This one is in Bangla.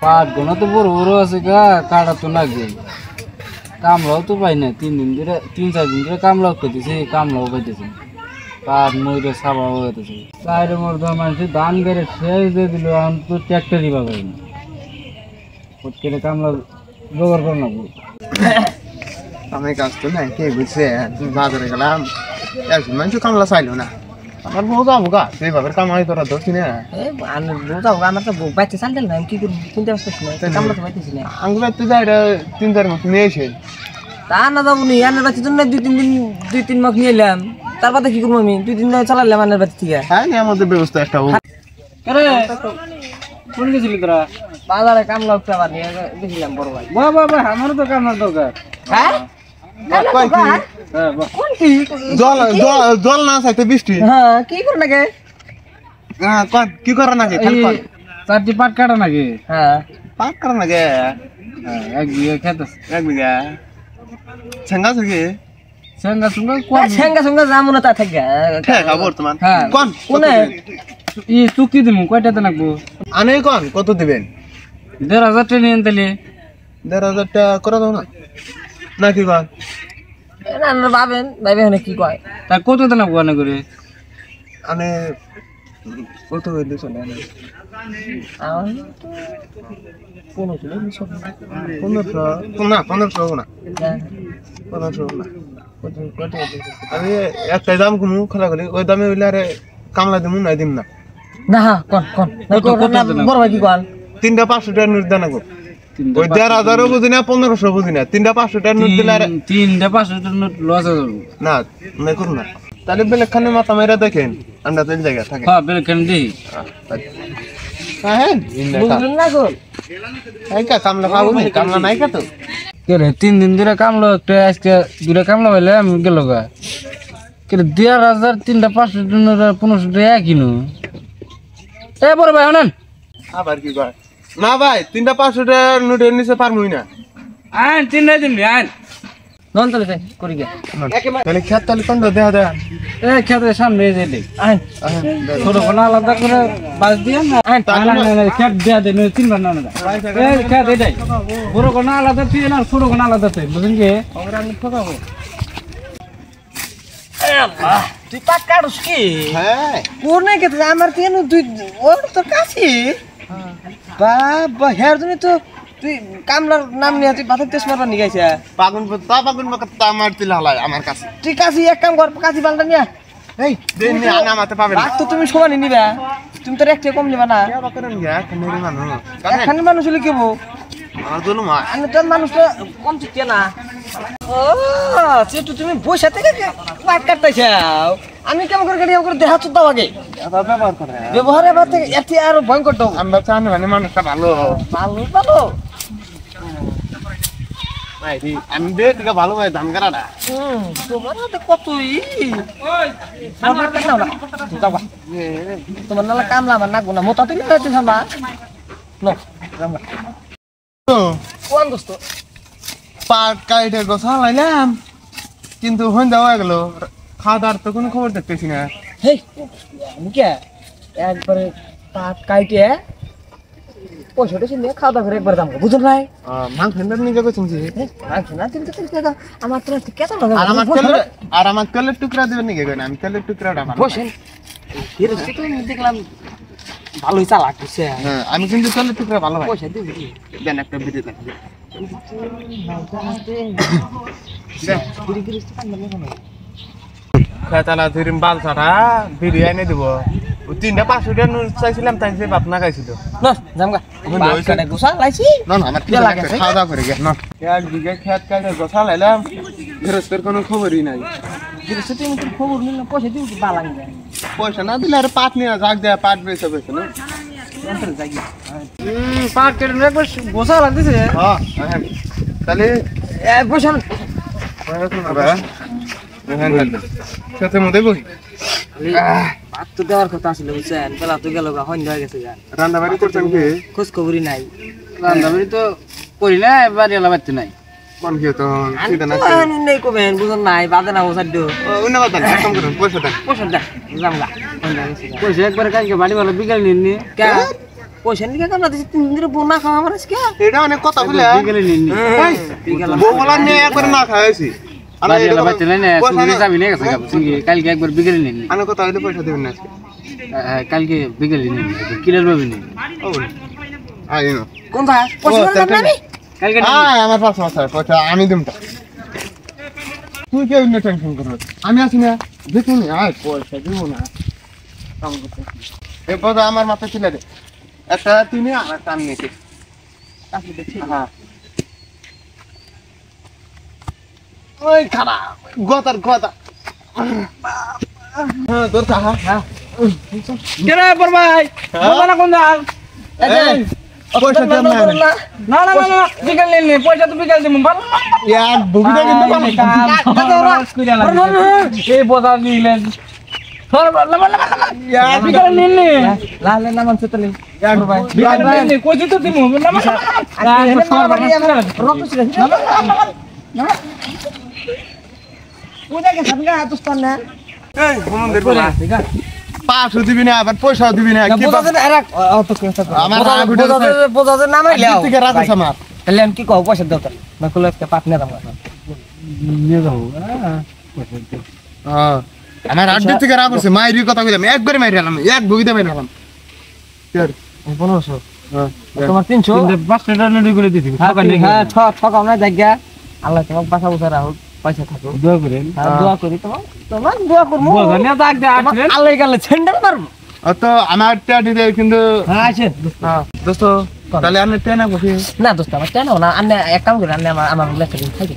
পাট গোনা তো বড় বড় আছে গা, কাটা তো লাগে। কামলাও তো পাই না, 3-4 দিন ধরে কামলাও খেতেছি, কামলাও পাইতেছি। পাট ময়ূরে সাবাও হইতেছে। চাইরে মোর মানুষ ধান বেড়ে শেষ দিয়ে দিল, এখন তো ট্র্যাক্টরই পাবে না। প্রত্যেকে কামলা জোগাড় করে নেবো। আমি কাজ তো নাই, কে বুঝছে? বাজারে গেলাম, একজন মানুষ কামলা চাইলো না। আমার বউ যাবো গা, সেইভাবে কামাই তোরা ধরছি না। আমার তো বাইতে চাল না, আমি কি করবো কিনতে পারছি না, কামলা তো পাইতেছি না। আঙ্গুলের তো যাই 3-4 মাস নিয়ে এসে তা না যাবো নি, আনের বাচ্চার জন্য 2-3 মাস নিয়ে এলাম। তারপরে কি করবো আমি? 2-3 দিন চালালাম আনের বাচ্চা থেকে। হ্যাঁ, আমাদের ব্যবস্থা একটা হোক। কোন গেছিলি তোরা? বাজারে কামলা উঠতে আবার নিয়ে গেছিলাম বড় ভাই। বাবা আমারও তো কামলার দরকার। হ্যাঁ জল না চাইতে বৃষ্টি। হ্যাঁ, কি করে নাকি? কি করে নাকি? 4টি পাট কাটা নাকি? হ্যাঁ, পাক করে নাকি? 1 বিঘা খেত আছে। 1 বিঘা ছেঙ্গা থেকে সেঙ্গা সুঙ্গা সঙ্গে সঙ্গে যাবো না তা থেকে। ঠেকা বর্তমান হ্যাঁ, কোনে চুক্তি দিব কয়টাতে লাগবো? আনে কোন কত দিবেন? 1,500 টাকা নিয়ে তাহলে 1,500 টাকা করে দাও না নাকি কোন? না ভাবেন কি কয়? তা কততে লাগবো আনে করে? আনে কত হইলে চলে? আনে 1500 না 1500 না 1500 না। আমি একটাই দাম কমু খোলা করি, ওই দামে হইলে আরে কামলা দিমু না দিম না। না কোন বড় ভাই কি কন? 3টা 500 টাকা নোট দেন গো। ওই 1,500 বুঝি না 1500 বুঝি না, 3টা 500 টাকা নোট দিলে আরে 3টা 500 টাকা নোট লস হয়ে যাবে না না করুন না। তাহলে বেলেখানে মাথা মেরা দেখেন আমরা তো জায়গা থাকে। হ্যাঁ বেলখান দি হ্যাঁ বুঝলেন না গো? এই কা কামলা পাবো না, কামলা নাই কা তো। কে রে 3 দিন ধরে কামলো, একটা আজকে 2টা কামলা হইলে আমি গেল গা। কে রে 1,500 3টা 500 টাকা 1500 টাকা কিনো। এ বড় ভাই আনেন আবার কি কয়? না ভাই 3টা 500 টাকা নোটের নিচে পারমুই না। আন 3টা দিন আন নন তাহলে তাই করি গে। তাহলে খেত তাহলে কোন দেখা দেন। এ খেতে সামনে যাই দেখ আন ছোট কোনা আলাদা করে বাস দিয়ে না খেত দেয়া দেন 3বার না না এ খেত এটাই বড় কোনা আলাদা তুই না ছোট কোনা আলাদা তুই বুঝুন কি ওরা আমি ঠকাবো। এ আল্লাহ, তুই পাট কাটছ কি? হ্যাঁ কোন নাই কেতে আমার কেন তুই ওর তো কাছে বাবা হের জন্য তো তুই কামলার নাম নিয়ে তুই বাথের তেজ মারবার নিয়ে গেছে। পাগুন তা মারতিল হালাই আমার কাছে। তুই কাছে এক কাম কর, কাছে পাল্টা নিয়ে এই দেন নি আনা মাতে পাবেন না। রাত তো তুমি সমানই নিবা, তুমি তো একটা কম নিবা না। কেবা করেন গা কানেরি মানুষ এখানে মানুষ হলে কেবো আমার জন্য মা আমি তোর মানুষটা কম চিকে না। ও সেটু তুমি বসে থেকে পাট কাটতেছাও, আমি কেমন করে কেমন করে দেখা তো দাও আগে এটা ব্যবহার করে। ব্যবহারে বাদ থেকে এটি আরো ভয়ঙ্কর দাও। আমরা চান মানে মানুষটা ভালো ভালো ভাই আমি দে থেকে ভালো ভাই ধান কাটাটা। তোমার হাতে কতই আমার কাছে নাও না যাবা তোমার নালা কামলা আমার নাকবো না মোটা তুমি রাতে সামা নো রামা কোন দোস্ত পাট কাইটে গোছা লাইলাম কিন্তু হন দেওয়া গেল, খাওয়া দাওয়ার তো কোনো খবর দেখতেছি না। হেই আমি কে একবারে পাট কাইটে পয়সাটা নিয়ে খাওয়া দাওয়া করে একবার দাম বুঝুন নাই মাংস নিজে শুনছি। মাংস না তুমি তো আমার তো কেত আর আমার তেলের টুকরা দেবেন নাকি? আমি তেলের টুকরাটা বসেন তো দেখলাম ভালোই চালাক বুঝছে। হ্যাঁ আমি কিন্তু তেলের টুকরা ভালো হয়। পয়সা দিবি দেন একটা বিড়ি দেন। খেতালা ধরিম বাল ছাড়া বিড়ি এনে দিব। 3টা 500 টাকা নোট চাইছিলাম, তাই যে বাপ না খাইছিল। না জামগা কাটে গোসা লাইছি না না আমার কে লাগে খাওয়া দাওয়া করে গে না। 1 বিঘা খেত কাটে গোছা লাইলাম, ফেরস্তের কোনো খবরই নাই। জিনিস তুমি তো খবর নিলে পয়সা দিবি কি বালাং যায় পয়সা না দিলে আর পাট নিয়ে জাগ দেয়া পাট বেচে বেচে না অন্তর জায়গা পাট কেটে একবার গোসা লাগতেছে। হ্যাঁ তাহলে বসেন সাথে মধ্যে বই ভাত তো দেওয়ার কথা ছিল বুঝছেন, বেলা তো গেল গা হইন হয়ে গেছে গা রান্না বাড়ি করছেন কি? খোঁজ খবরই নাই। রান্না বাড়ি তো করি না, বাড়ি এলা বাড়তে নাই। কোন কি তো সেটা না নেই কবেন বুঝুন নাই বাদে না বসার দিও অন্য কথা না, কাম করুন পয়সা দেন। পয়সা দেখ জামগা পয়সা একবার কালকে বাড়ি ভালো বিকাল নিয়ে কে পয়সা নিয়ে কামলা দিছি 3 দিন ধরে বোনা খাওয়া আমার আজকে এটা অনেক কথা বলে বিকেলে নিন বউলা নিয়ে একবার না খাইছি বাড়ি এলা বাইতে না সুন্দরী যাবি না গেছে কালকে একবার বিকেলে নিন আমি কথা হইলে পয়সা দিবেন না আজকে কালকে বিকেলে নিন কিলার পাবি না ও আই নো কোন ভাই পয়সা দাম না আমি কালকে আমার পাঁচ মাস আছে পয়সা আমি দিমটা তুই কেউ না টেনশন করো আমি আছি না দেখুন আয় পয়সা দিব না কাম করতে এরপর আমার মাথা ছিল দে একটা তুমি আর একটা আমি নিতে কাছে দেখি হ্যাঁ ওই খারাপ গতার গতা হ্যাঁ তোর কাহা হ্যাঁ কেরে পর ভাই বলা কোন দাল পয়সা দেব না না না না বিকেল নিন পয়সা তো বিকেল দিমু ভালো ইয়ার বুবিটা কিন্তু এই বোঝা নিলেন বিকেল নিন লালে নাম আছে তাহলে ভাই বিকেল নিন কই তো দিমু রক্ত ছিল না পূজা কে সঙ্গে আতুস্তান না এই বন্ধের বলা পাঁচশো দিবি না আবার পয়সাও দিবি না কি বোঝা দেন আরেক অত কথা আমার বোঝা দেন নাম আইলাও থেকে রাখছ আমার তাহলে আমি কি কও পয়সা দাও তাহলে না কইলো একটা পার্টনার আমার নিয়ে যাও হ্যাঁ আমার আড্ডি থেকে রাখছ মাইরি কথা কইলাম একবারে মাইরি আলাম এক বগিতে মাইরি আলাম স্যার 1500 তোমার 300 5 টাকা রেডি করে দিছি হ্যাঁ ঠকাও না জায়গা আল্লাহ তোমাকে বাসা বুঝা রাখো পয়সা থাকো দোয়া করেন দোয়া করি তোমার দোয়া করবো বোঝা নিয়ে দাগ দে আসলেন আল্লাহ গেলে স্যান্ডেল মারবো তো আমার টাটি দে কিন্তু হ্যাঁ আসেন হ্যাঁ দোস্ত তাহলে আমি টেনা বসি না দোস্ত আমার কেন না আন্নে এক কাম করে আন্নে আমার লেখা দিন থাকে